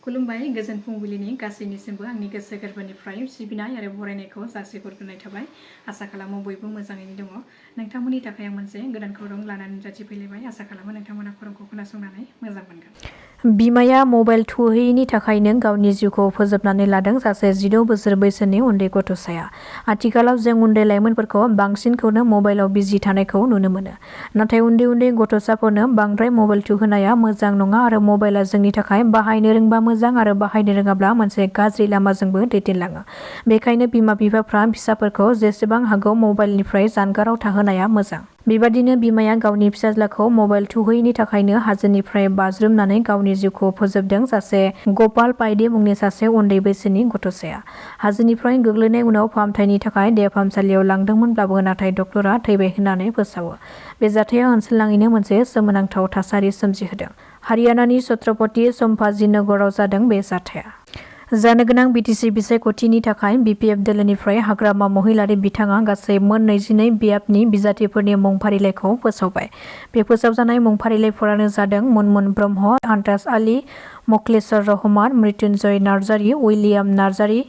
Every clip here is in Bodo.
खुलुमबाय गोजोन फुंबिलिनि गासैनिसिमबो आंनि गोसो गोरबोनिफ्राय सिबिनाय आरो बरायनायखौ जासिहरग्रोनाय थाबाय। आसा खालामो बयबो मोजाङैनो दङ। नोंथांमोननि थाखाय आं मोनसे गोदान खौरां लानानै नुजाथिफैलायबाय। आसा खालामो नोंथांमोना खौरांखौ खोनासंनानै मोजां मोनगोन। बिमाया मबाइल थुहैयैनि थाखायनो गावनि जिउखौ फोजोबनानै लादों सासे 16 बोसोर बैसोनि उन्दै गथ'साया। आथिखालाव जों उन्दै लाइमोनफोरखौ बांसिनखौनो मबाइलाव बिजि थानायखौ नुनो मोनो। नाथाय उन्दै गथ'साफोरनो बांद्राय मबाइल थुहोनाया मोजां नङा आरो मबाइला जोंनि थाखाय बाहायनो रोंबा मोजां आरो बाहायनो रोङाब्ला मोनसे गाज्रि लामाजोंबो दैदेनलाङो। बेखायनो बिमा-बिफाफ्रा फिसाफोरखौ जेसेबां हागौ मबाइलनिफ्राय जानगाराव थाहोनाया मोजां। बेबादिनो बिमाया गावनि फिसाज्लाखौ मबाइल थुहैयैनि थाखायनो हाजोनिफ्राय बाज्रुमनानै गावनि जिउखौ फोजोबदों सासे गपाल पाइडे मुंनि सासे उन्दै बैसोनि गथ'साया। हाजोनिफ्राय गोग्लैनाय उनाव फाहामथायनि थाखाय देहा फाहामसालियाव लांदोंमोनब्लाबो नाथाय डक्टरा थैबाय होननानै फोसावो। बे जाथाया ओनसोलनाङैनो मोनसे सोमोनांथाव थासारि सोमजिहोदों। हारियानानि छत्रपति सम्भाजी नगराव जादों बे जाथाया। जानो गोनां बिटिसि बिसायख'थिनि थाखाय बिपिएफ दोलोनिफ्राय हाग्रामा महिलारि बिथाङा गासै मोन 22 बियाबनि बिजाथिफोरनि मुं फारिलाइखौ फोसावबाय। बे फोसावजानाय मुं फारिलाइफोरानो जादों मुनमुन ब्रह्म, आन्ताज आली, मखलेश्वर रहमान, मृत्युन्जय नार्जारी, उइलियाम नार्जारी,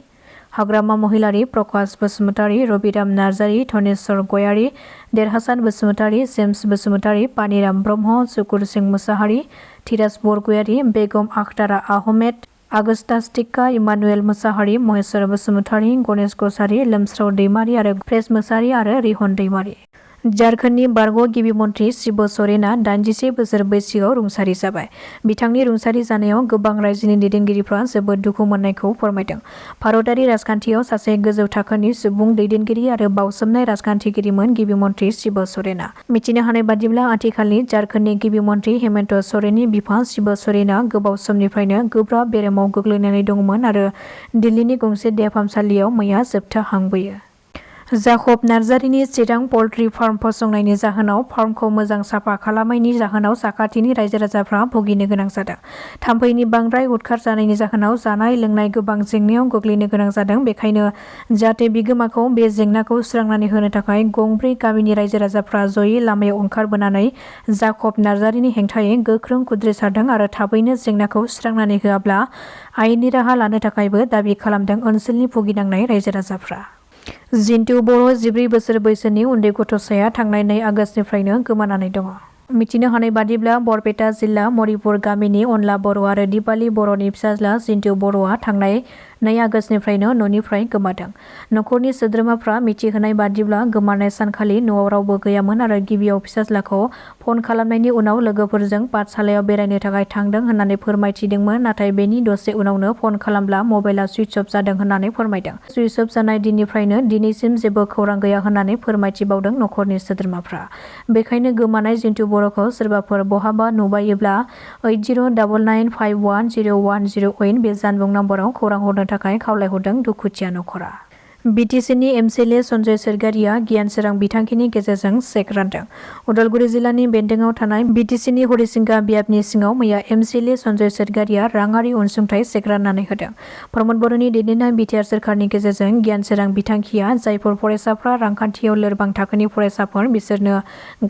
हाग्रामा महिलारि प्रकाश बसुमतारी, रबिराम नार्जारी, धनेश्वर गयारी, देरहासान बसुमतारी, जेम्स बसुमतारी, पानिराम ब्रह्म, सुकुर सिंह मुसाहारि, धीराज बरगयारी, बेगम आखतारा आहमेद, आगस्तास टिक्का, इमानुएल मुसाहारि, महेश्वर बसुमतारी, गणेश कसारी, लोमस्राव दैमारी आरो प्रेस मोसाहारि आरो रिहन दैमारी। झारखन्डनि बारग' गिबि मन्थ्रि शिब सरेनआ 81 बोसोर बैसोआव रुंसारि जाबाय। बिथांनि रुंसारि जानायाव गोबां रायजोनि दैदेनगिरिफ्रा जोबोद दुखु मोननायखौ फोरमायदों। भारतारि राजखान्थियाव सासे गोजौ थाखोनि सुबुं दैदेनगिरि आरो बावसोमनाय राजखान्थिगिरिमोन गिबि मन्थ्रि शिब सरेनआ। मिथिनो हानाय बादिब्ला आथिखालनि झारखन्डनि गिबि मन्थ्रि हेमन्त सरेननि बिफा शिब सरेनआ गोबाव समनिफ्रायनो गोब्राब बेरामाव गोग्लैनानै दंमोन आरो दिल्लीनि गंसे देहा फाहामसालियाव मैया जोबथा हां बोयो। जाखब नार्जारीनि चिरां पल्ट्रि फार्म फसंनायनि जाहोनाव फार्मखौ मोजां साफा खालामैनि जाहोनाव साखाथिनि रायजो-राजाफ्रा भुगिनो गोनां जादों। थाम्फैनि बांद्राय उदखार जानायनि जाहोनाव जानाय-लोंनाय गोबां जेंनायाव गोग्लैनो गोनां जादों। बेखायनो जाहाथे बिगोमाखौ बे जेंनाखौ सुस्रांनानै होनो थाखाय गंब्रै गामिनि रायजो-राजाफ्रा जयै लामायाव ओंखारबोनानै जाखब नार्जारीनि हेंथायै गोख्रों खुद्रिसारदों आरो थाबैनो जेंनाखौ सुस्रांनानै होआब्ला आयेननि राहा लानो थाखायबो दाबि खालामदों ओनसोलनि भुगिनांनाय रायजो-राजाफ्रा। जिन्तु बर' 14 बोसोर बैसोनि उन्दै गथ'साया थांनाय 2 आगस्तनिफ्रायनो गोमानानै दङ। मिथिनो हानाय बादिब्ला बरपेटा जिल्ला मरिपुर गामिनि अनला बर' आरो दिपाली बर'नि फिसाज्ला जिन्तु बर'आ थांनाय 2 आगस्तनिफ्रायनो न'निफ्राय गोमादों। नखरनि सोद्रोमाफ्रा मिथिहोनाय बादिब्ला गोमानाय सानखालि न'आव रावबो गैयामोन आरो गिबियाव फिसाज्लाखौ फन खालामनायनि उनाव लोगोफोरजों पाठशालायाव बेरायनो थाखाय थांदों होननानै फोरमायथिदोंमोन। नाथाय बेनि दसे उनावनो फन खालामब्ला मबाइला सुइच अफ जादों होननानै फोरमायदों। सुइच अफ जानाय दिननिफ्रायनो दिनैसिम जेबो खौरां गैया होननानै फोरमायथिबावदों नखरनि सोद्रोमाफ्रा। बेखायनो गोमानाय जिन्तु बर'खौ सोरबाफोर बहाबा नुबायोब्ला 8099510108 बे जानबुं नम्बराव खौरां हरनो थाखाय खावलायहरदों दुखुथिया नखरा। बिटिसिनि एमसिएलए सन्जय सोरगियारिया गियान सोरां बिथांखिनि गेजेरजों चेक रानदों। उदालगुरि जिल्लानि बेन्दोंआव थानाय बिटिसिनि हरिसिंगा बियाबनि सिङाव मैया एमसिएलए सन्जय सोरगियारिया राङारि अनसुंथाइ चेक राननानै होदों। प्रमद बर'नि दैदेननाय बिटिआर सोरखारनि गेजेरजों गियान सोरां बिथांखिया जायफोर फरायसाफ्रा रांखान्थियाव लोरबां थाखोनि फरायसाफोर बिसोरनो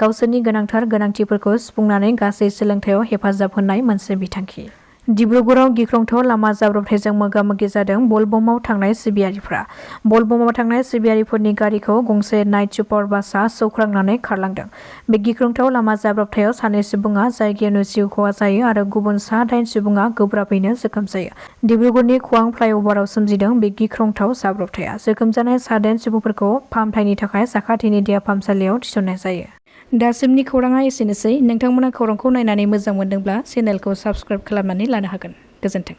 गावसोरनि गोनांथार गोनांथिफोरखौ सुफुंनानै गासै सोलोंथायाव हेफाजाब होनाय मोनसे बिथांखि। डिब्रुगड़आव गिख्रंथाव लामा जाब्रबथायजों मोगा-मोगि जादों बलबमाव थांनाय सिबियारिफ्रा। बलबमाव थांनाय सिबियारिफोरनि गारिखौ गंसे नाइट सुपार बासआ सौख्रांनानै खारलांदों। बे गिख्रंथाव लामा जाब्रबथायाव 2 सुबुङा जायगायावनो जिउ खहा जायो आरो गुबुन 8 सुबुङा गोब्राबैनो जोखोम जायो। डिब्रुगड़नि खौरां फ्लाइअभाराव सोमजिदों बे गिख्रंथाव जाब्रबथाया। जोखोम जानाय 8 सुबुंफोरखौ फाहामथायनि थाखाय साखाथिनि देहा फाहामसालियाव थिसननाय जायो। दासिमनि खौराङा एसेनोसै। नोंथांमोना खौरांखौ नायनानै मोजां मोनदोंब्ला चेनेलखौ साबस्क्राइब खालामनानै लानो हागोन। गोजोन्थों।